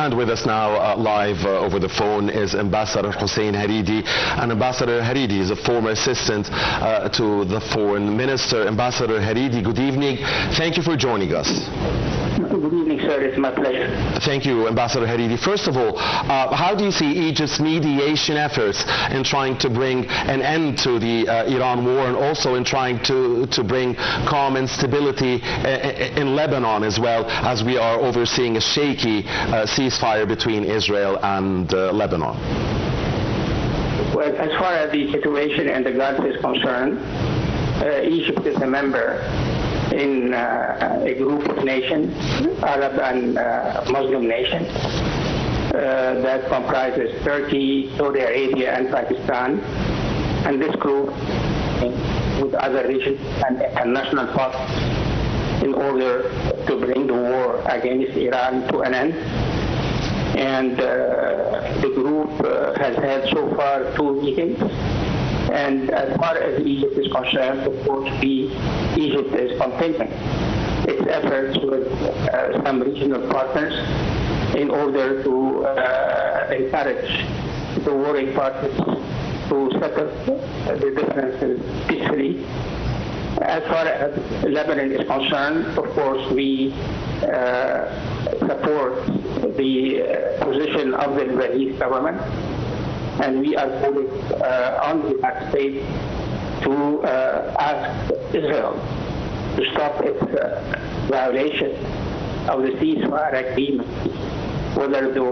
And with us now live over the phone is Ambassador Hussein Haridi. And Ambassador Haridi is a former assistant to the foreign minister. Ambassador Haridi, good evening. Thank you for joining us. Good evening, sir. It's my pleasure. Thank you, Ambassador Haridi. First of all, how do you see Egypt's mediation efforts in trying to bring an end to the Iran war, and also in trying to bring calm and stability in Lebanon, as well as we are overseeing a shaky ceasefire between Israel and Lebanon? Well, as far as the situation in the Gulf is concerned, Egypt is a member in a group of nations, Arab and Muslim nations, that comprises Turkey, Saudi Arabia, and Pakistan. And this group, with other regions and international partners, in order to bring the war against Iran to an end. And the group has had so far 2 meetings. And as far as Egypt is concerned, of course, Egypt is continuing its efforts with some regional partners in order to encourage the warring parties to settle the differences peacefully. As far as Lebanon is concerned, of course, we support the position of the Lebanese government, and we are calling on the United States to ask Israel to stop its violation of the ceasefire agreement, whether the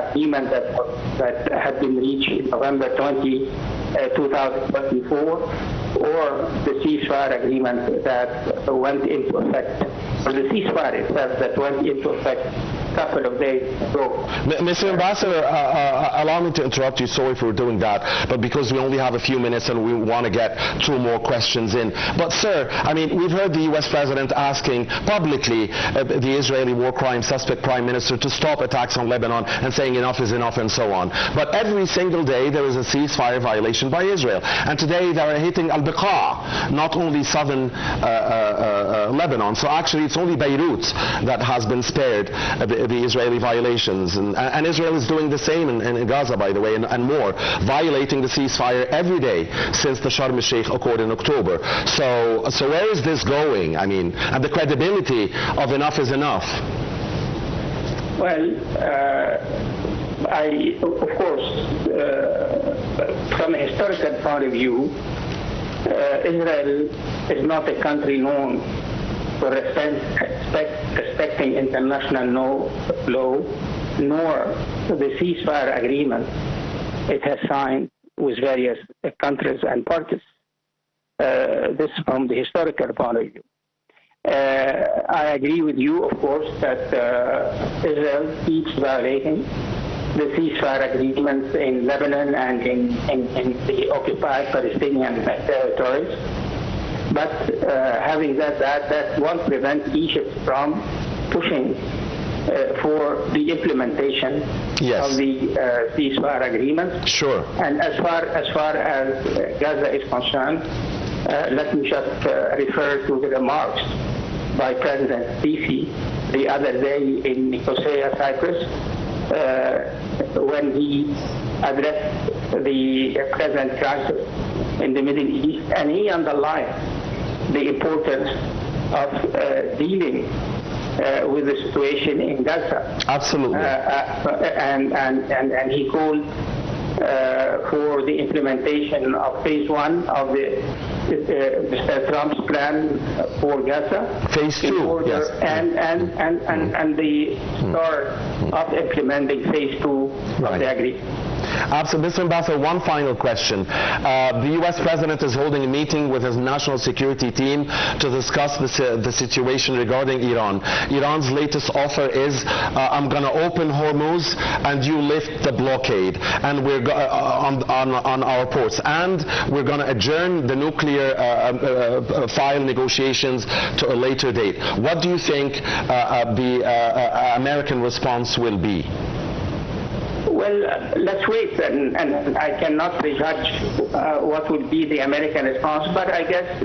agreement that had been reached in November 2024, or the ceasefire agreement that went into effect, or the ceasefire itself that went into effect a couple of days ago. Mr. Ambassador, allow me to interrupt you. Sorry for doing that, but because we only have a few minutes and we want to get 2 more questions in. But sir, I mean, we've heard the U.S. President asking publicly the Israeli war crime suspect prime minister to stop attacks on Lebanon and saying enough is enough and so on. But every single day there is a ceasefire violation by Israel. And today they are hitting Al-Baqa, not only southern Lebanon. So actually it's only Beirut that has been spared the Israeli violations. And Israel is doing the same in Gaza, by the way, and more, violating the ceasefire every day since the Sharm el-Sheikh Accord in October. So where is this going? I mean, and the credibility of enough is enough. Well, of course, from a historical point of view, Israel is not a country known for respecting international law, nor the ceasefire agreement it has signed with various countries and parties. This from the historical point of view. I agree with you, of course, that Israel keeps violating the ceasefire agreements in Lebanon and in the occupied Palestinian territories. But having said that, that won't prevent Egypt from pushing for the implementation of the ceasefire agreement. Sure. And as far as Gaza is concerned, let me just refer to the remarks by President Sisi the other day in Nicosia, Cyprus, when he addressed the present crisis in the Middle East, and he underlined the importance of dealing with the situation in Gaza. Absolutely. And he called for the implementation of phase 1 of Mr. Trump's plan for Gaza. Phase 2, yes. And the start of implementing phase 2 of the agreement. Absolutely. Mr. Ambassador, one final question. The U.S. President is holding a meeting with his national security team to discuss the situation regarding Iran. Iran's latest offer is, I'm going to open Hormuz and you lift the blockade, and we're on our ports, and we're going to adjourn the nuclear file negotiations to a later date. What do you think the American response will be? Well, let's wait, and I cannot prejudge what will be the American response, but I guess,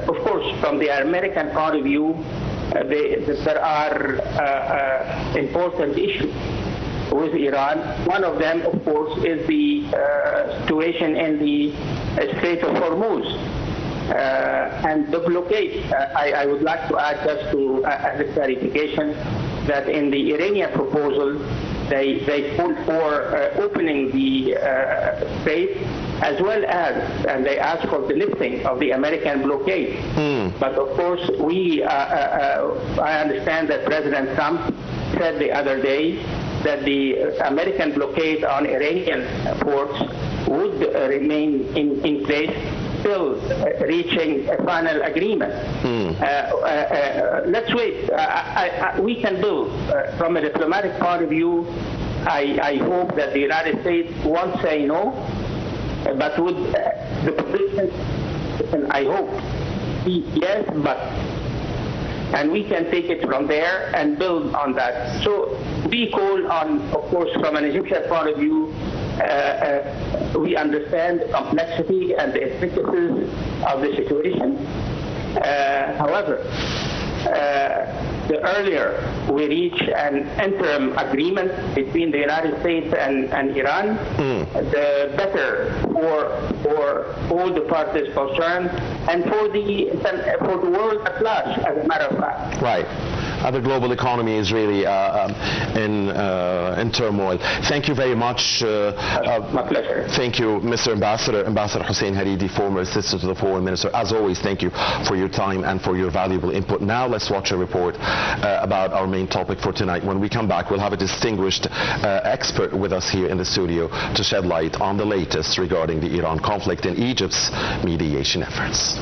of course, from the American point of view, there are important issues with Iran. One of them, of course, is the situation in the Strait of Hormuz and the blockade. I would like to add just to as a clarification that in the Iranian proposal, they called for opening the strait as well as, and they asked for the lifting of the American blockade. But of course, I understand that President Trump said the other day that the American blockade on Iranian ports would remain in place till reaching a final agreement. Let's wait. We can build. From a diplomatic point of view, I hope that the United States won't say no, but would the position, I hope, be yes, but, and we can take it from there and build on that. So we call on, of course, from an Egyptian point of view, we understand the complexity and the intricacies of the situation. However, the earlier we reach an interim agreement between the United States and Iran, the better for all the parties concerned and for the world at large, as a matter of fact. Right. The global economy is really in turmoil. Thank you very much. My pleasure. Thank you, Mr. Ambassador Hussein Haridi, former assistant to the Foreign Minister. As always, thank you for your time and for your valuable input. Now let's watch a report about our main topic for tonight. When we come back, we'll have a distinguished expert with us here in the studio to shed light on the latest regarding the Iran conflict and Egypt's mediation efforts.